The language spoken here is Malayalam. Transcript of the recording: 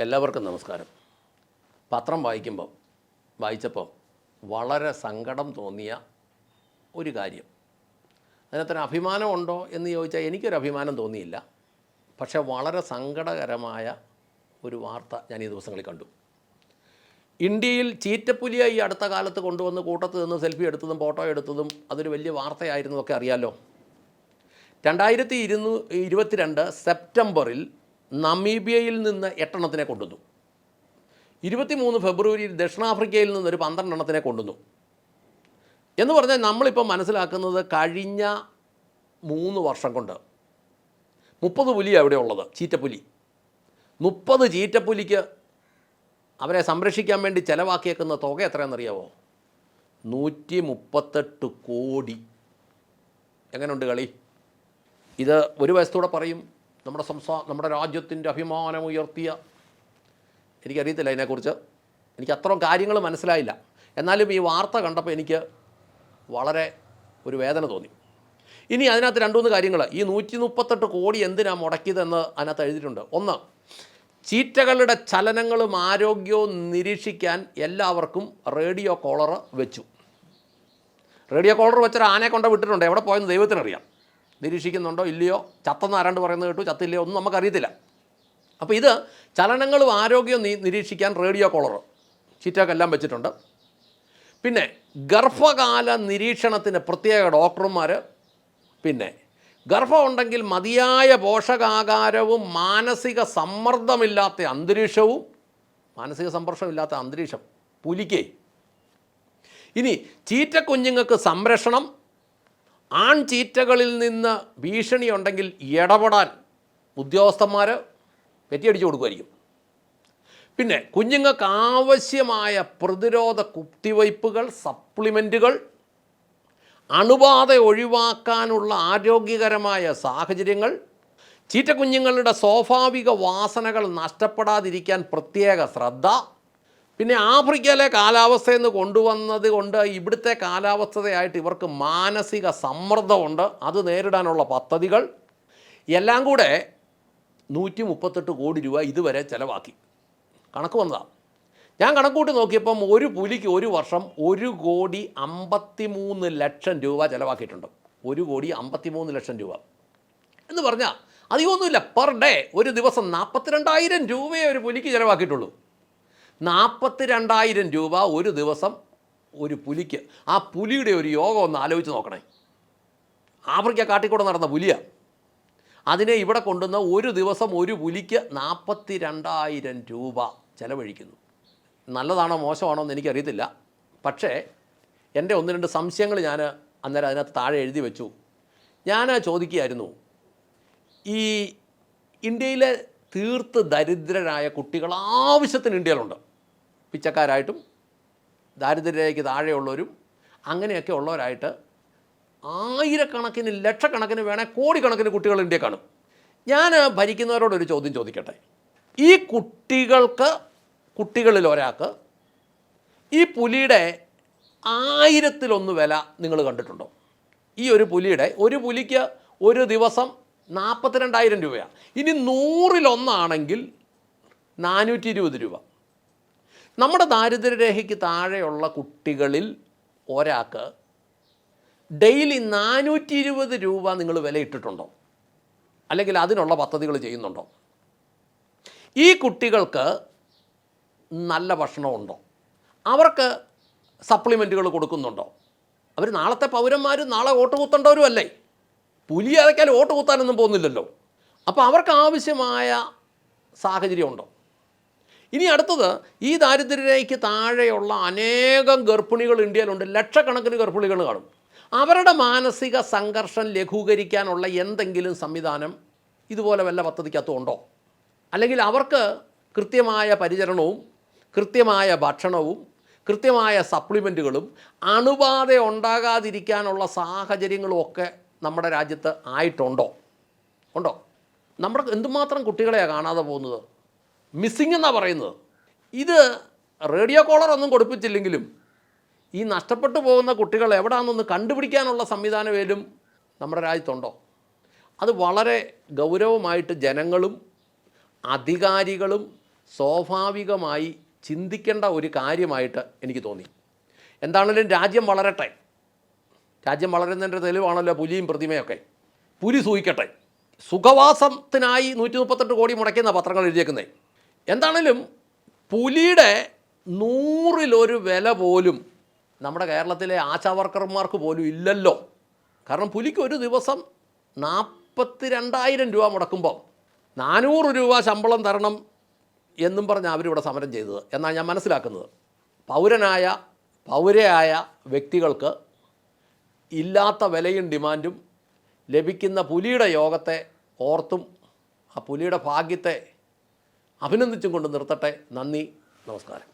എല്ലാവർക്കും നമസ്കാരം. പത്രം വായിച്ചപ്പോൾ വളരെ സങ്കടം തോന്നിയ ഒരു കാര്യം. അതിനകത്തൊരു അഭിമാനമുണ്ടോ എന്ന് ചോദിച്ചാൽ എനിക്കൊരു അഭിമാനം തോന്നിയില്ല. പക്ഷേ വളരെ സങ്കടകരമായ ഒരു വാർത്ത ഞാൻ ഈ ദിവസങ്ങളിൽ കണ്ടു. ഇന്ത്യയിൽ ചീറ്റപ്പുലിയെ ഈ അടുത്ത കാലത്ത് കൊണ്ടുവന്ന് കൂട്ടത്ത് നിന്ന് സെൽഫി എടുത്തതും ഫോട്ടോ എടുത്തതും അതൊരു വലിയ വാർത്തയായിരുന്നതൊക്കെ അറിയാമല്ലോ. 2022 സെപ്റ്റംബറിൽ നമീബിയയിൽ നിന്ന് 8 എണ്ണത്തിനെ കൊണ്ടുവന്നു. 23 ഫെബ്രുവരിയിൽ ദക്ഷിണാഫ്രിക്കയിൽ നിന്നൊരു 12 എണ്ണത്തിനെ കൊണ്ടുവന്നു. എന്ന് പറഞ്ഞാൽ നമ്മളിപ്പോൾ മനസ്സിലാക്കുന്നത് കഴിഞ്ഞ 3 വർഷം കൊണ്ട് 30 പുലിയാണ് ഇവിടെ ഉള്ളത്, ചീറ്റപ്പുലി. 30 ചീറ്റപ്പുലിക്ക് അവരെ സംരക്ഷിക്കാൻ വേണ്ടി ചിലവാക്കിയേക്കുന്ന തുക എത്രയാണെന്നറിയാമോ? 138 കോടി. എങ്ങനെയുണ്ട് കളി? ഇത് ഒരു വശത്തൂടെ പറയും നമ്മുടെ രാജ്യത്തിൻ്റെ അഭിമാനം ഉയർത്തിയ, എനിക്കറിയത്തില്ല അതിനെക്കുറിച്ച്, എനിക്ക് അത്രയും കാര്യങ്ങൾ മനസ്സിലായില്ല. എന്നാലും ഈ വാർത്ത കണ്ടപ്പോൾ എനിക്ക് വളരെ ഒരു വേദന തോന്നി. ഇനി അതിനകത്ത് 2-3 കാര്യങ്ങൾ, ഈ 138 കോടി എന്തിനാണ് മുടക്കിയതെന്ന് അതിനകത്ത് എഴുതിയിട്ടുണ്ട്. ഒന്ന്, ചീറ്റകളുടെ ചലനങ്ങളും ആരോഗ്യവും നിരീക്ഷിക്കാൻ എല്ലാവർക്കും റേഡിയോ കോളർ വെച്ചു. റേഡിയോ കോളർ വെച്ചൊരു ആനയെ കൊണ്ട് വിട്ടിട്ടുണ്ട്, എവിടെ പോയെന്ന് ദൈവത്തിനറിയാം. നിരീക്ഷിക്കുന്നുണ്ടോ ഇല്ലയോ, ചത്തെന്ന് ആരാണ്ട് പറയുന്നത് കേട്ടു, ചത്തില്ലയോ ഒന്നും നമുക്കറിയത്തില്ല. അപ്പോൾ ഇത് ചലനങ്ങളും ആരോഗ്യവും നിരീക്ഷിക്കാൻ റേഡിയോ കോളർ ചീറ്റക്കെല്ലാം വെച്ചിട്ടുണ്ട്. പിന്നെ ഗർഭകാല നിരീക്ഷണത്തിന് പ്രത്യേക ഡോക്ടർമാർ, പിന്നെ ഗർഭം ഉണ്ടെങ്കിൽ മതിയായ പോഷകാഹാരവും മാനസിക സമ്മർദ്ദമില്ലാത്ത അന്തരീക്ഷം പുലിക്കേ. ഇനി ചീറ്റക്കുഞ്ഞുങ്ങൾക്ക് സംരക്ഷണം, ആൺചീറ്റകളിൽ നിന്ന് ഭീഷണിയുണ്ടെങ്കിൽ ഇടപെടാൻ ഉദ്യോഗസ്ഥന്മാർ പെറ്റിയടിച്ചു കൊടുക്കുമായിരിക്കും. പിന്നെ കുഞ്ഞുങ്ങൾക്ക് ആവശ്യമായ പ്രതിരോധ കുത്തിവയ്പ്പുകൾ, സപ്ലിമെൻറ്റുകൾ, അണുബാധ ഒഴിവാക്കാനുള്ള ആരോഗ്യകരമായ സാഹചര്യങ്ങൾ, ചീറ്റക്കുഞ്ഞുങ്ങളുടെ സ്വാഭാവിക വാസനകൾ നഷ്ടപ്പെടാതിരിക്കാൻ പ്രത്യേക ശ്രദ്ധ, പിന്നെ ആഫ്രിക്കയിലെ കാലാവസ്ഥയെന്ന് കൊണ്ടുവന്നത് കൊണ്ട് ഇവിടുത്തെ കാലാവസ്ഥയായിട്ട് ഇവർക്ക് മാനസിക സമ്മർദ്ദമുണ്ട്, അത് നേരിടാനുള്ള പദ്ധതികൾ, എല്ലാം കൂടെ 138 കോടി രൂപ ഇതുവരെ ചിലവാക്കി. കണക്ക് വന്നതാണ്. ഞാൻ കണക്കൂട്ടി നോക്കിയപ്പം ഒരു പുലിക്ക് ഒരു വർഷം 1,53,00,000 രൂപ ചിലവാക്കിയിട്ടുണ്ട്. 1,53,00,000 രൂപ എന്ന് പറഞ്ഞാൽ അധികമൊന്നുമില്ല. പെർ ഡേ ഒരു ദിവസം 42,000 രൂപയെ ഒരു പുലിക്ക് ചിലവാക്കിയിട്ടുള്ളൂ. 42,000 രൂപ ഒരു ദിവസം ഒരു പുലിക്ക്. ആ പുലിയുടെ ഒരു യോഗം ഒന്ന് ആലോചിച്ച് നോക്കണേ. ആഫ്രിക്ക കാട്ടിക്കൂടെ നടന്ന പുലിയാണ്. അതിനെ ഇവിടെ കൊണ്ടുവന്ന ഒരു ദിവസം ഒരു പുലിക്ക് 42,000 രൂപ ചിലവഴിക്കുന്നു. നല്ലതാണോ മോശമാണോ എന്ന് എനിക്കറിയത്തില്ല. പക്ഷേ എൻ്റെ 1-2 സംശയങ്ങൾ ഞാൻ അന്നേരം അതിനകത്ത് താഴെ എഴുതി വെച്ചു. ഞാൻ ചോദിക്കുകയായിരുന്നു, ഈ ഇന്ത്യയിലെ തീർത്ത് ദരിദ്രരായ കുട്ടികൾ ആവശ്യത്തിന് ഇന്ത്യയിലുണ്ട്. പിച്ചക്കാരായിട്ടും ദാരിദ്ര്യരേഖയ്ക്ക് താഴെയുള്ളവരും അങ്ങനെയൊക്കെ ഉള്ളവരായിട്ട് ആയിരക്കണക്കിന് ലക്ഷക്കണക്കിന് വേണേൽ കോടിക്കണക്കിന് കുട്ടികൾ ഇന്ത്യയിൽ കാണും. ഞാൻ ഭരിക്കുന്നവരോടൊരു ചോദ്യം ചോദിക്കട്ടെ. ഈ കുട്ടികളിൽ ഒരാൾക്ക് ഈ പുലിയുടെ 1000-1 വില നിങ്ങൾ കണ്ടിട്ടുണ്ടോ? ഈ ഒരു പുലിക്ക് ഒരു ദിവസം 42,000 രൂപയാണ്. ഇനി 100-1 420 രൂപ. നമ്മുടെ ദാരിദ്ര്യരേഖയ്ക്ക് താഴെയുള്ള കുട്ടികളിൽ ഒരാൾക്ക് ഡെയിലി 420 രൂപ നിങ്ങൾ വില ഇട്ടിട്ടുണ്ടോ? അല്ലെങ്കിൽ അതിനുള്ള പദ്ധതികൾ ചെയ്യുന്നുണ്ടോ? ഈ കുട്ടികൾക്ക് നല്ല ഭക്ഷണമുണ്ടോ? അവർക്ക് സപ്ലിമെൻറ്റുകൾ കൊടുക്കുന്നുണ്ടോ? അവർ നാളത്തെ പൗരന്മാരും നാളെ വോട്ട് കുത്തേണ്ടവരും അല്ലേ? പുലി അതൊക്കെയാൽ വോട്ട് കുത്താനൊന്നും പോകുന്നില്ലല്ലോ. അപ്പോൾ അവർക്ക് ആവശ്യമായ സാഹചര്യമുണ്ടോ? ഇനി അടുത്തത്, ഈ ദാരിദ്ര്യരേഖയ്ക്ക് താഴെയുള്ള അനേകം ഗർഭിണികൾ ഇന്ത്യയിലുണ്ട്. ലക്ഷക്കണക്കിന് ഗർഭിണികൾ കാണും. അവരുടെ മാനസിക സംഘർഷം ലഘൂകരിക്കാനുള്ള എന്തെങ്കിലും സംവിധാനം ഇതുപോലെ വല്ല പദ്ധതിക്കകത്തുണ്ടോ? അല്ലെങ്കിൽ അവർക്ക് കൃത്യമായ പരിചരണവും കൃത്യമായ ഭക്ഷണവും കൃത്യമായ സപ്ലിമെൻറ്റുകളും അണുബാധ ഉണ്ടാകാതിരിക്കാനുള്ള സാഹചര്യങ്ങളും ഒക്കെ നമ്മുടെ രാജ്യത്ത് ആയിട്ടുണ്ടോ? നമ്മുടെ എന്തുമാത്രം കുട്ടികളെയാണ് കാണാതെ പോകുന്നത്, മിസ്സിംഗ് എന്നാണ് പറയുന്നത്. ഇത് റേഡിയോ കോളർ ഒന്നും കൊടുപ്പിച്ചില്ലെങ്കിലും ഈ നഷ്ടപ്പെട്ടു പോകുന്ന കുട്ടികൾ എവിടെയാണെന്നൊന്ന് കണ്ടുപിടിക്കാനുള്ള സംവിധാനമേലും നമ്മുടെ രാജ്യത്തുണ്ടോ? അത് വളരെ ഗൗരവമായിട്ട് ജനങ്ങളും അധികാരികളും സ്വാഭാവികമായി ചിന്തിക്കേണ്ട ഒരു കാര്യമായിട്ട് എനിക്ക് തോന്നി. എന്താണെങ്കിലും രാജ്യം വളരട്ടെ. രാജ്യം വളരുന്നതിൻ്റെ തെളിവാണല്ലോ പുലിയും പ്രതിമയൊക്കെ. പുലി സൂഹിക്കട്ടെ. സുഖവാസത്തിനായി 138 കോടി മുടക്കിയെന്ന പത്രങ്ങൾ എഴുതിയേക്കുന്നത്. എന്താണെങ്കിലും പുലിയുടെ 100-ൽ 1 വില പോലും നമ്മുടെ കേരളത്തിലെ ആശാവർക്കർമാർക്ക് പോലും ഇല്ലല്ലോ. കാരണം പുലിക്ക് ഒരു ദിവസം 42,000 രൂപ മുടക്കുമ്പോൾ 400 രൂപ ശമ്പളം തരണം എന്നും പറഞ്ഞാൽ അവരിവിടെ സമരം ചെയ്തത് എന്നാണ് ഞാൻ മനസ്സിലാക്കുന്നത്. പൗരയായ വ്യക്തികൾക്ക് ഇല്ലാത്ത വിലയും ഡിമാൻഡും ലഭിക്കുന്ന പുലിയുടെ യോഗത്തെ ഓർത്തും ആ പുലിയുടെ ഭാഗ്യത്തെ അഭിനന്ദിച്ചും കൊണ്ട് നിർത്തട്ടെ. നന്ദി, നമസ്കാരം.